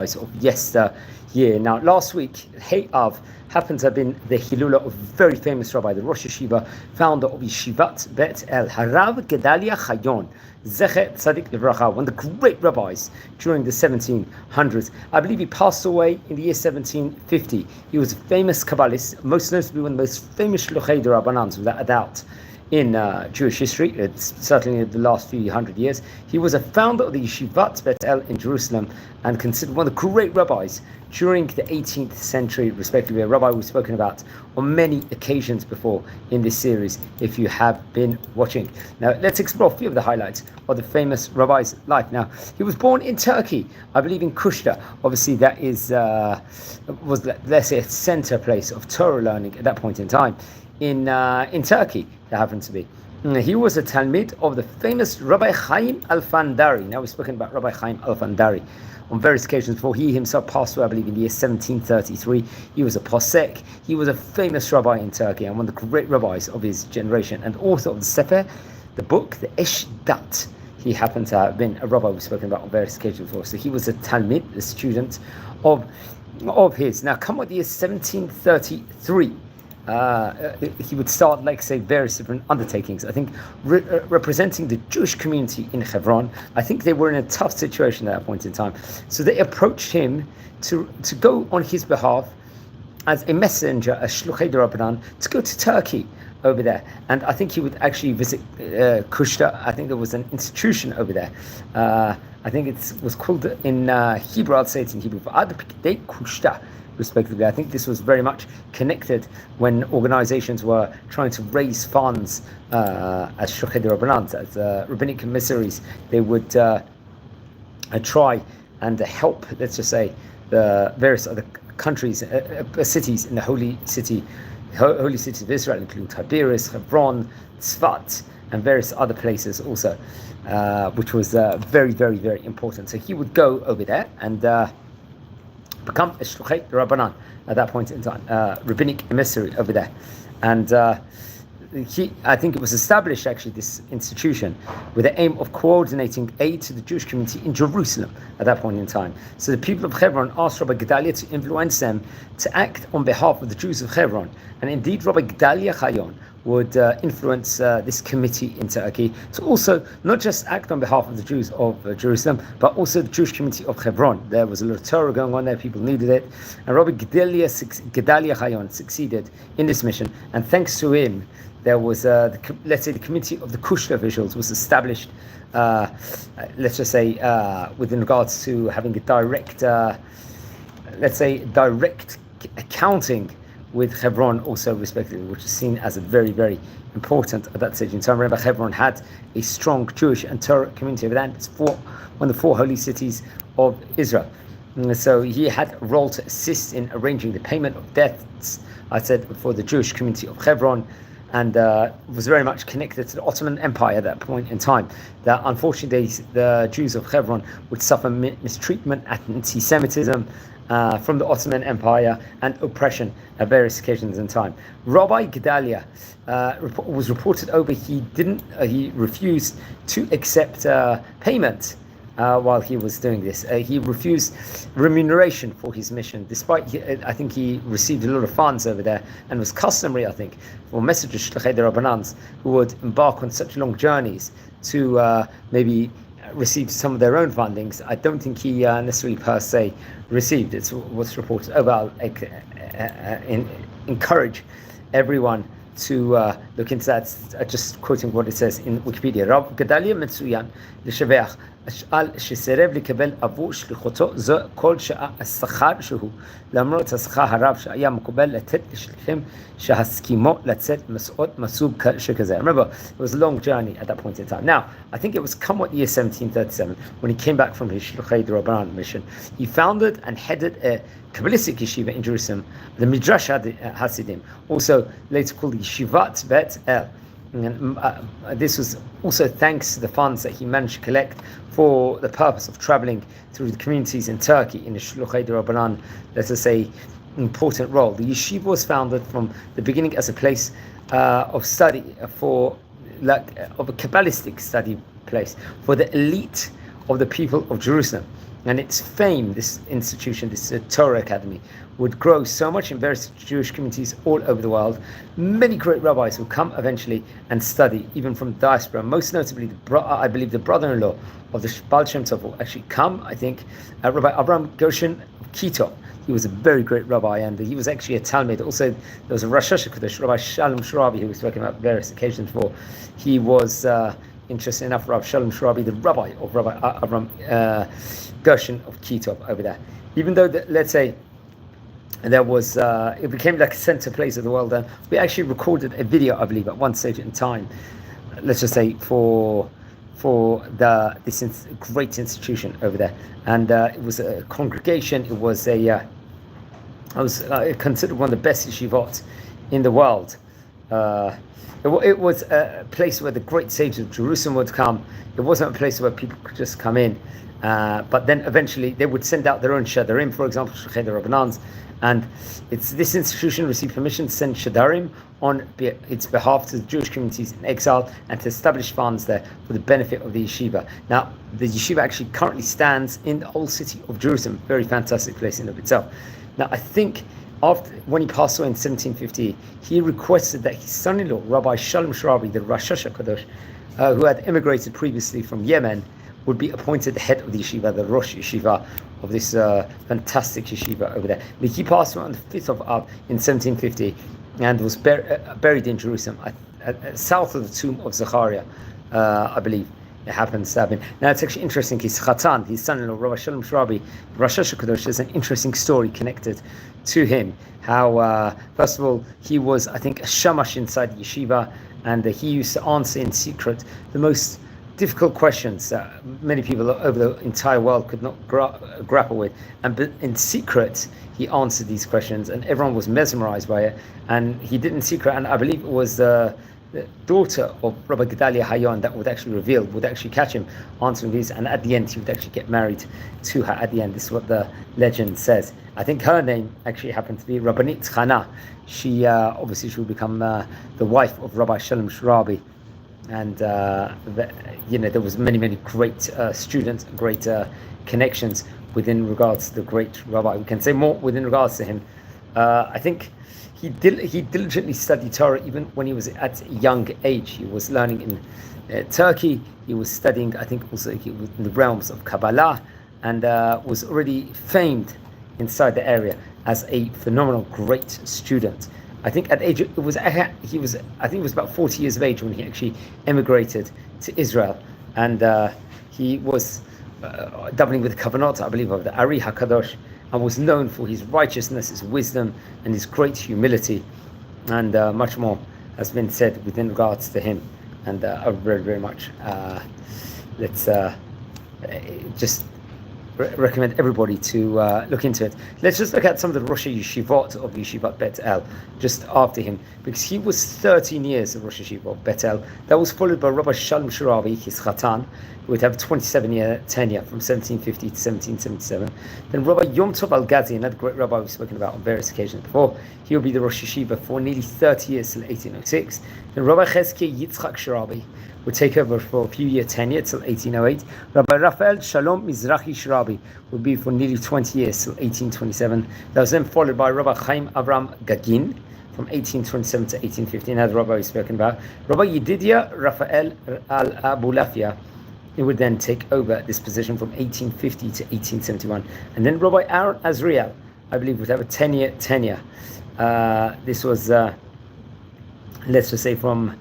of yesteryear. Now, last week, Hey Av happened to have been the Hilula of a very famous rabbi, the Rosh Yeshiva, founder of Yeshivat Bet El, Rabbi Gedaliah Hayon, Zecher Tzadik Livracha, one of the great rabbis during the 1700s. I believe he passed away in the year 1750. He was a famous Kabbalist, most notably one of the most famous Shluchei D'Rabbanan, without a doubt, in Jewish history. It's certainly the last few hundred years. He was a founder of the Yeshivat Bet El in Jerusalem and considered one of the great rabbis during the 18th century, respectively. A rabbi we've spoken about on many occasions before in this series, if you have been watching. Now, let's explore a few of the highlights of the famous rabbi's life. Now, he was born in Turkey, I believe in Kushta. Obviously, that was, let's say, a center place of Torah learning at that point in time. In Turkey, that happened to be. He was a Talmid of the famous Rabbi Chaim Alfandari. Now, we've spoken about Rabbi Chaim Alfandari on various occasions before. He himself passed away, I believe, in the year 1733. He was a posek. He was a famous rabbi in Turkey and one of the great rabbis of his generation, and author of the Sefer, the book, the Eshdat. He happened to have been a rabbi we've spoken about on various occasions before. So he was a Talmid, a student of his. Now, come with the year 1733. He would start, like, say, various different undertakings. I think representing the Jewish community in Hebron. I think they were in a tough situation at that point in time. So they approached him to go on his behalf as a messenger, a Shluchei D'Rabbanan, to go to Turkey over there. And I think he would actually visit Kushta. I think there was an institution over there. I think it was called in Hebrew, I'll say it in Hebrew, Kushta, respectively. I think this was very much connected when organizations were trying to raise funds as Shluchei D'Rabbanan, as rabbinic commissaries. They would try and help, let's just say, the various other countries, cities in the holy cities of Israel, including Tiberias, Hebron, Tzfat, and various other places also, which was very, very, very important. So he would go over there and become a Shluchei D'Rabbanan at that point in time, rabbinic emissary over there. And I think it was established, actually, this institution, with the aim of coordinating aid to the Jewish community in Jerusalem at that point in time. So the people of Hebron asked Rabbi Gedaliah to influence them to act on behalf of the Jews of Hebron. And indeed, Rabbi Gedaliah Hayon would influence this committee in Turkey to also not just act on behalf of the Jews of Jerusalem, but also the Jewish community of Hebron. There was a lot of Torah going on there, people needed it, and Rabbi Gedaliah Hayon succeeded in this mission, and thanks to him, there was, let's say, the committee of the Kushta officials was established, let's just say, within regards to having a direct, let's say, direct accounting with Hebron also, respectively, which is seen as a very, very important at that stage in time. Remember, Hebron had a strong Jewish and Torah community over there. It's one of the four holy cities of Israel. And so he had a role to assist in arranging the payment of debts, I said, for the Jewish community of Hebron, and was very much connected to the Ottoman Empire at that point in time. That unfortunately the Jews of Hebron would suffer mistreatment, anti-Semitism from the Ottoman Empire, and oppression at various occasions in time. Rabbi Gedaliah was reported over. He refused to accept payment while he was doing this. He refused remuneration for his mission, despite I think he received a lot of funds over there, and was customary, I think, for messengers, Shluchei D'Rabbanan, who would embark on such long journeys to maybe receive some of their own fundings. I don't think he necessarily per se received. It's what's reported. I'll encourage everyone to look into that. Just quoting what it says in Wikipedia. Rabbi Gedaliah מצוין לשבח על שסירב לקבל עבור שליחותו זו כל שעה השכר שהוא, למרות השכר הרב שהיה מקובל לתת לשליחים שהסכימו לצאת מסעות מסוג שכזה. Remember, it was a long journey at that point in time. Now, I think it was somewhat year 1737 when he came back from his Shluchei D'Rabbanan mission. He founded and headed a Kabbalistic yeshiva in Jerusalem, the Midrash Hasidim, also later called the Yeshivat Bet El. And this was also thanks to the funds that he managed to collect for the purpose of traveling through the communities in Turkey in the Shluchei D'Rabbanan, let us say, important role. The yeshiva was founded from the beginning as a place of study of a Kabbalistic study place for the elite of the people of Jerusalem. and its fame, this institution, this Torah Academy, would grow so much in various Jewish communities all over the world. Many great rabbis would come eventually and study, even from diaspora. Most notably, I believe the brother-in-law of the Baal Shem Tov will actually come, I think, Rabbi Abraham Gershon Kito. He was a very great rabbi, and he was actually a Talmud. Also, there was a Rosh Hashanah, Rabbi Shalom Sharabi, who was spoken about various occasions before. He was, interesting enough, Rabbi Shalom Sharabi, the rabbi of Rabbi Abraham Gershon of Kitov over there. Even though, let's say, there was, it became like a center place of the world, and we actually recorded a video, I believe, at one stage in time, let's just say, for this great institution over there. And it was a congregation. It was considered one of the best yeshivot in the world. It was a place where the great sages of Jerusalem would come. It wasn't a place where people could just come in. But then eventually they would send out their own shadarim, for example, Shecheder Rabbanans, and this institution received permission to send shadarim on its behalf to the Jewish communities in exile and to establish funds there for the benefit of the yeshiva. Now, the yeshiva actually currently stands in the old city of Jerusalem, very fantastic place in and of itself. Now, I think when he passed away in 1750, he requested that his son-in-law, Rabbi Shalom Sharabi, the Rosh Hashanah, who had immigrated previously from Yemen, would be appointed the head of the yeshiva, the Rosh Yeshiva of this fantastic yeshiva over there. But he passed away on the 5th of Av in 1750 and was buried in Jerusalem, south of the tomb of Zechariah, I believe. It happens to have been. Now it's actually interesting. His Chatan, his son-in-law, Rabbi Shalom Sharabi, Rosh Hashanah, there's an interesting story connected to him. How, first of all, he was, I think, a shamash inside the yeshiva, and he used to answer in secret the most difficult questions that many people over the entire world could not grapple with, and in secret he answered these questions, and everyone was mesmerized by it. And he did in secret, and I believe it was the daughter of Rabbi Gedaliah Hayon that would actually catch him answering these, and at the end he would actually get married to her at the end. This is what the legend says. I think her name actually happened to be Rabbanit Chana. She obviously she would become the wife of Rabbi Shalom Sharabi. And there was many great students, great connections within regards to the great rabbi. We can say more within regards to him. I think he diligently studied Torah even when he was at a young age. He was learning in Turkey. He was studying, I think, also in the realms of Kabbalah, and was already famed inside the area as a phenomenal, great student. I think at age he was about 40 years of age when he actually emigrated to Israel, and he was dabbling with the Kavanot, I believe, of the Ari HaKadosh, and was known for his righteousness, his wisdom, and his great humility, and much more has been said within regards to him. And I very much let's just recommend everybody to look into it. Let's just look at some of the Rosh Yeshivot of Yeshivat Bet El just after him, because he was 13 years of Rosh Yeshiva of Bet El. That was followed by Rabbi Shalom Sharabi, his Chatan, who would have 27-year tenure from 1750 to 1777. Then Rabbi Yom Tov Al-Gazi, another great rabbi we've spoken about on various occasions before, he will be the Rosh Yeshiva for nearly 30 years till 1806. Then Rabbi Cheskia Yitzchak Sharabi would take over for a few year tenure till 1808. Rabbi Raphael Shalom Mizrahi Sharabi would be for nearly 20 years till 1827. That was then followed by Rabbi Chaim Avram Gagin from 1827 to 1815, as Rabbi we've spoken about. Rabbi Yedidia Raphael Al-Abulafia, he would then take over this position from 1850 to 1871. And then Rabbi Aaron Azriel, I believe, would have a 10-year tenure. This was, let's just say, from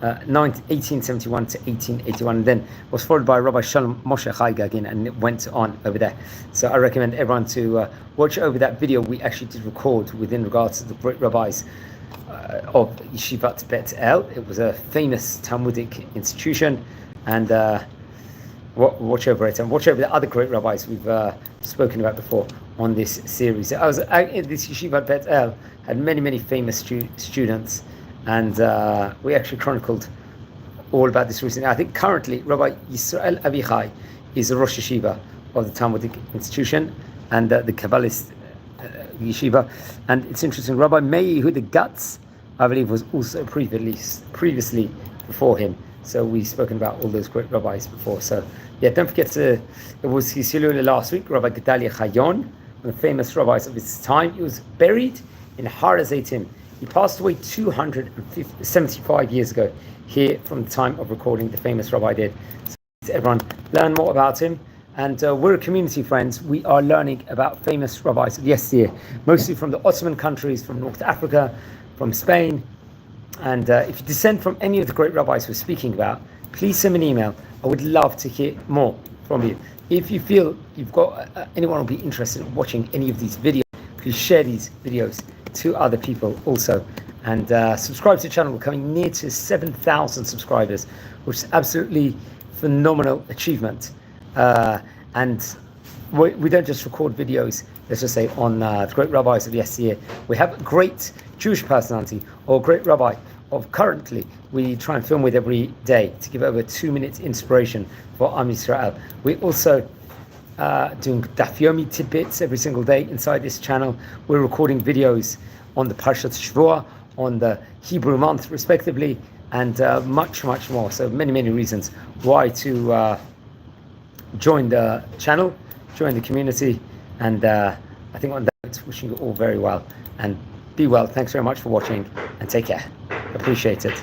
1871 to 1881, and then was followed by Rabbi Shalom Moshe Chai Gagin, and it went on over there. So I recommend everyone to watch over that video we actually did record within regards to the great rabbis of Yeshivat Bet El. It was a famous Talmudic institution, and watch over it, and watch over the other great rabbis we've spoken about before on this series. This Yeshivat Bet El had many famous students, and we actually chronicled all about this recently. I think currently Rabbi Yisrael Avichai is a Rosh Yeshiva of the Talmudic institution and the Kabbalist Yeshiva. And it's interesting, Rabbi Meir Yehuda Gatz, I believe, was also previously before him. So we've spoken about all those great rabbis before. So yeah, don't forget it was his Hilula last week, Rabbi Gedaliah Hayon, one of the famous rabbis of his time. He was buried in Har HaZeitim. He passed away 275 years ago, here from the time of recording the famous Rabbi did. So everyone learn more about him. And we're a community, friends. We are learning about famous rabbis of yesteryear, mostly from the Ottoman countries, from North Africa, from Spain. And if you descend from any of the great rabbis we're speaking about, please send me an email. I would love to hear more from you. If you feel you've got anyone will be interested in watching any of these videos, please share these videos to other people also. And subscribe to the channel. We're coming near to 7,000 subscribers, which is absolutely phenomenal achievement. And we don't just record videos, let's just say, on the great rabbis of yesteryear. We have a great Jewish personality or great rabbi of currently we try and film with every day to give over 2 minutes inspiration for Am Yisrael. We also doing Daf Yomi tidbits every single day inside this channel. We're recording videos on the Parshat Shvuah, on the Hebrew month respectively, and much more. So many reasons why to join the channel, join the community, and I think on that, wishing you all very well and be well. Thanks very much for watching and take care. Appreciate it.